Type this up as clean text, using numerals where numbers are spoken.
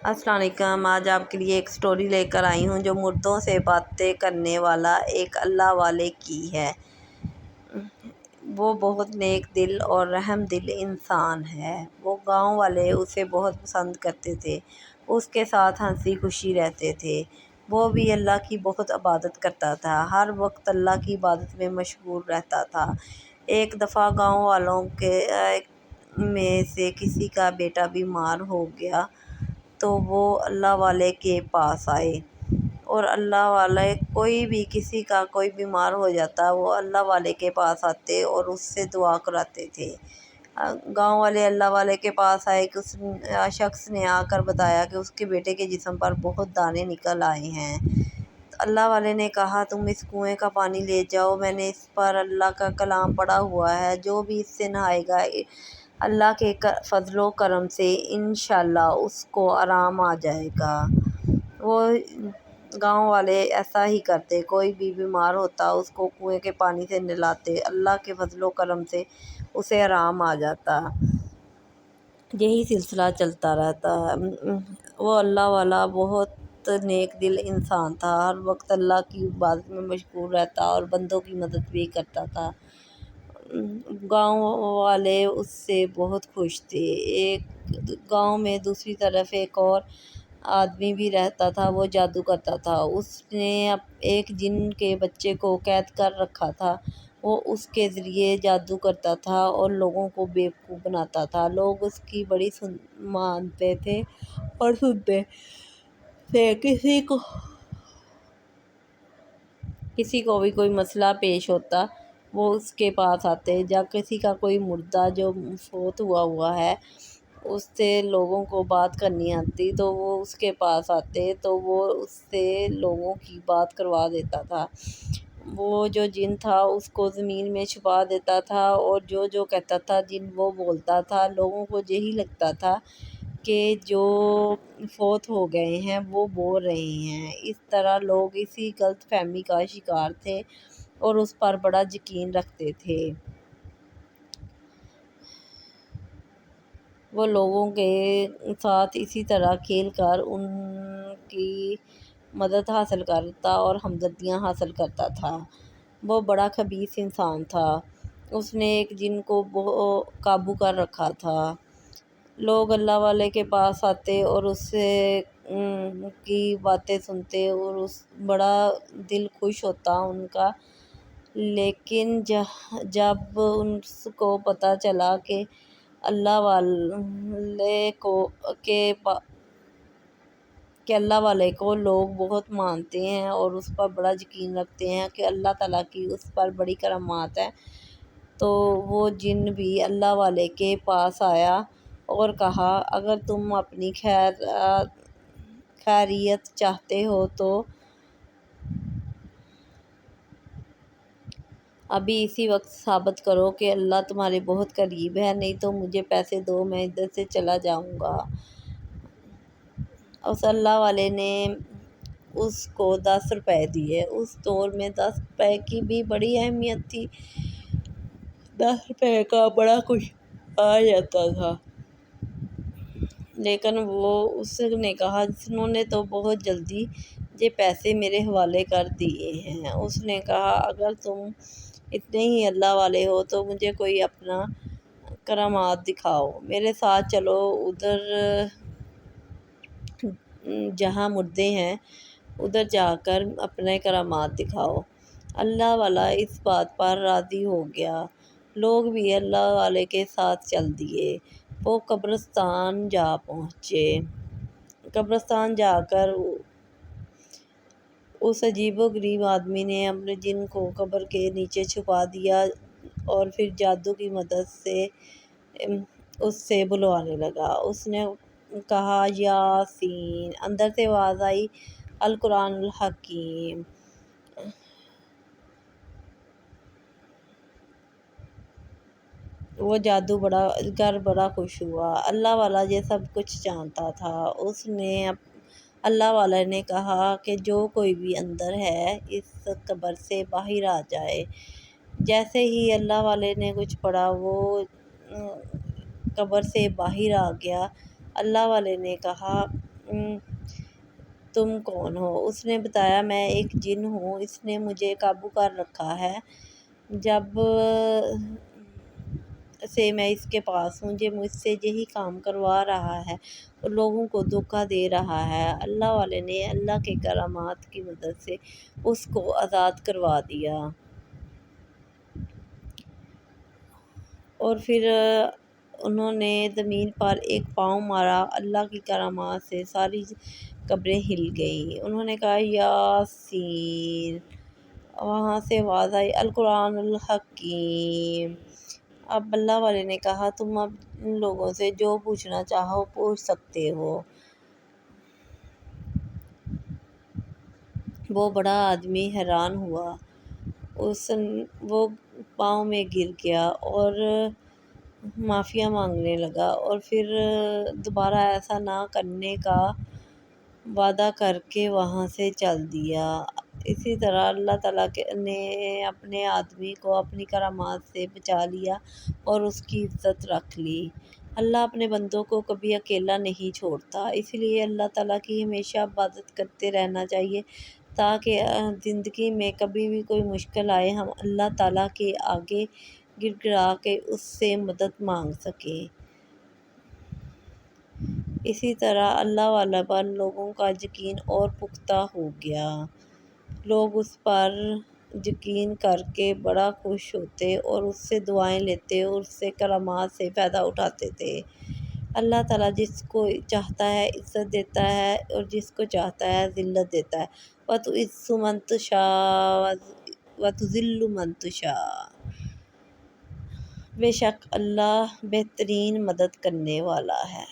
السلام علیکم۔ آج آپ کے لیے ایک سٹوری لے کر آئی ہوں جو مردوں سے باتیں کرنے والا ایک اللہ والے کی ہے۔ وہ بہت نیک دل اور رحم دل انسان ہے۔ وہ گاؤں والے اسے بہت پسند کرتے تھے، اس کے ساتھ ہنسی خوشی رہتے تھے۔ وہ بھی اللہ کی بہت عبادت کرتا تھا، ہر وقت اللہ کی عبادت میں مشغول رہتا تھا۔ ایک دفعہ گاؤں والوں میں سے کسی کا بیٹا بیمار ہو گیا تو وہ اللہ والے کے پاس آئے، اور اللہ والے کسی کا کوئی بیمار ہو جاتا وہ اللہ والے کے پاس آتے اور اس سے دعا کراتے تھے۔ گاؤں والے اللہ والے کے پاس آئے کہ اس شخص نے آ کر بتایا کہ اس کے بیٹے کے جسم پر بہت دانے نکل آئے ہیں۔ اللہ والے نے کہا، تم اس کنویں کا پانی لے جاؤ، میں نے اس پر اللہ کا کلام پڑھا ہوا ہے، جو بھی اس سے نہائے گا اللہ کے فضل و کرم سے انشاءاللہ اس کو آرام آ جائے گا۔ وہ گاؤں والے ایسا ہی کرتے، کوئی بھی بیمار ہوتا اس کو کنویں کے پانی سے نہلاتے، اللہ کے فضل و کرم سے اسے آرام آ جاتا۔ یہی سلسلہ چلتا رہتا۔ وہ اللہ والا بہت نیک دل انسان تھا، ہر وقت اللہ کی عبادت میں مشغول رہتا اور بندوں کی مدد بھی کرتا تھا۔ گاؤں والے اس سے بہت خوش تھے۔ ایک گاؤں میں دوسری طرف ایک اور آدمی بھی رہتا تھا، وہ جادو کرتا تھا۔ اس نے ایک جن کے بچے کو قید کر رکھا تھا، وہ اس کے ذریعے جادو کرتا تھا اور لوگوں کو بیوقوف بناتا تھا۔ لوگ اس کی بڑی مانتے تھے اور سنتے تھے۔ کسی کو بھی کوئی مسئلہ پیش ہوتا وہ اس کے پاس آتے، یا کسی کا کوئی مردہ جو فوت ہوا ہے اس سے لوگوں کو بات کرنی آتی تو وہ اس کے پاس آتے تو وہ اس سے لوگوں کی بات کروا دیتا تھا۔ وہ جو جن تھا اس کو زمین میں چھپا دیتا تھا اور جو کہتا تھا جن وہ بولتا تھا۔ لوگوں کو یہی لگتا تھا کہ جو فوت ہو گئے ہیں وہ بول رہے ہیں۔ اس طرح لوگ اسی غلط فہمی کا شکار تھے اور اس پر بڑا یقین رکھتے تھے۔ وہ لوگوں کے ساتھ اسی طرح کھیل کر ان کی مدد حاصل کرتا اور ہمدردیاں حاصل کرتا تھا۔ وہ بڑا خبیث انسان تھا، اس نے ایک جن کو قابو کر رکھا تھا۔ لوگ اللہ والے کے پاس آتے اور اس کی باتیں سنتے اور بڑا دل خوش ہوتا ان کا، لیکن جب اس کو پتہ چلا کہ اللہ والے کو لوگ بہت مانتے ہیں اور اس پر بڑا یقین رکھتے ہیں کہ اللہ تعالیٰ کی اس پر بڑی کرامات ہیں، تو وہ جن بھی اللہ والے کے پاس آیا اور کہا، اگر تم اپنی خیریت چاہتے ہو تو ابھی اسی وقت ثابت کرو کہ اللہ تمہارے بہت قریب ہے، نہیں تو مجھے پیسے دو، میں ادھر سے چلا جاؤں گا۔ اس اللہ والے نے اس کو 10 روپے دیے۔ اس دور میں 10 روپے کی بھی بڑی اہمیت تھی، 10 روپے کا بڑا کچھ آ جاتا تھا۔ لیکن اس نے کہا، انہوں نے تو بہت جلدی یہ پیسے میرے حوالے کر دیے ہیں۔ اس نے کہا، اگر تم اتنے ہی اللہ والے ہو تو مجھے کوئی اپنا کرامات دکھاؤ، میرے ساتھ چلو، ادھر جہاں مردے ہیں ادھر جا کر اپنے کرامات دکھاؤ۔ اللہ والا اس بات پر راضی ہو گیا۔ لوگ بھی اللہ والے کے ساتھ چل دیے۔ وہ قبرستان جا پہنچے۔ قبرستان جا کر اس عجیب و غریب آدمی نے اپنے جن کو قبر کے نیچے چھپا دیا اور پھر جادو کی مدد سے اس سے بلوانے لگا۔ اس نے کہا، یاسین! اندر سے آواز آئی، القرآن الحکیم! وہ جادوگر بڑا خوش ہوا۔ اللہ والا یہ سب کچھ جانتا تھا۔ اللہ والے نے کہا کہ جو کوئی بھی اندر ہے اس قبر سے باہر آ جائے۔ جیسے ہی اللہ والے نے کچھ پڑھا وہ قبر سے باہر آ گیا۔ اللہ والے نے کہا، تم کون ہو؟ اس نے بتایا میں ایک جن ہوں، اس نے مجھے قابو کر رکھا ہے، جب سے میں اس کے پاس ہوں یہ مجھ سے یہی کام کروا رہا ہے اور لوگوں کو دھوکہ دے رہا ہے۔ اللہ والے نے اللہ کے کرامات کی مدد سے اس کو آزاد کروا دیا اور پھر انہوں نے زمین پر ایک پاؤں مارا، اللہ کی کرامات سے ساری قبریں ہل گئیں۔ انہوں نے کہا یاسین، وہاں سے آواز آئی القرآن الحکیم۔ اب اللہ والے نے کہا تم اب ان لوگوں سے جو پوچھنا چاہو پوچھ سکتے ہو۔ وہ بڑا آدمی حیران ہوا، وہ پاؤں میں گر گیا اور معافی مانگنے لگا اور پھر دوبارہ ایسا نہ کرنے کا وعدہ کر کے وہاں سے چل دیا۔ اسی طرح اللہ تعالیٰ نے اپنے آدمی کو اپنی کرامات سے بچا لیا اور اس کی عزت رکھ لی۔ اللہ اپنے بندوں کو کبھی اکیلا نہیں چھوڑتا، اس لیے اللہ تعالیٰ کی ہمیشہ عبادت کرتے رہنا چاہیے تاکہ زندگی میں کبھی بھی کوئی مشکل آئے ہم اللہ تعالیٰ کے آگے گڑ گڑا کے اس سے مدد مانگ سکیں۔ اسی طرح اللہ والا پر لوگوں کا یقین اور پختہ ہو گیا، لوگ اس پر یقین کر کے بڑا خوش ہوتے اور اس سے دعائیں لیتے اور اس سے کرامات سے فائدہ اٹھاتے تھے۔ اللہ تعالیٰ جس کو چاہتا ہے عزت دیتا ہے اور جس کو چاہتا ہے ذلت دیتا ہے۔ وَتُعِزُّ مَن تَشَاءُ وَتُذِلُّ مَن تَشَاءُ۔ بے شک اللہ بہترین مدد کرنے والا ہے۔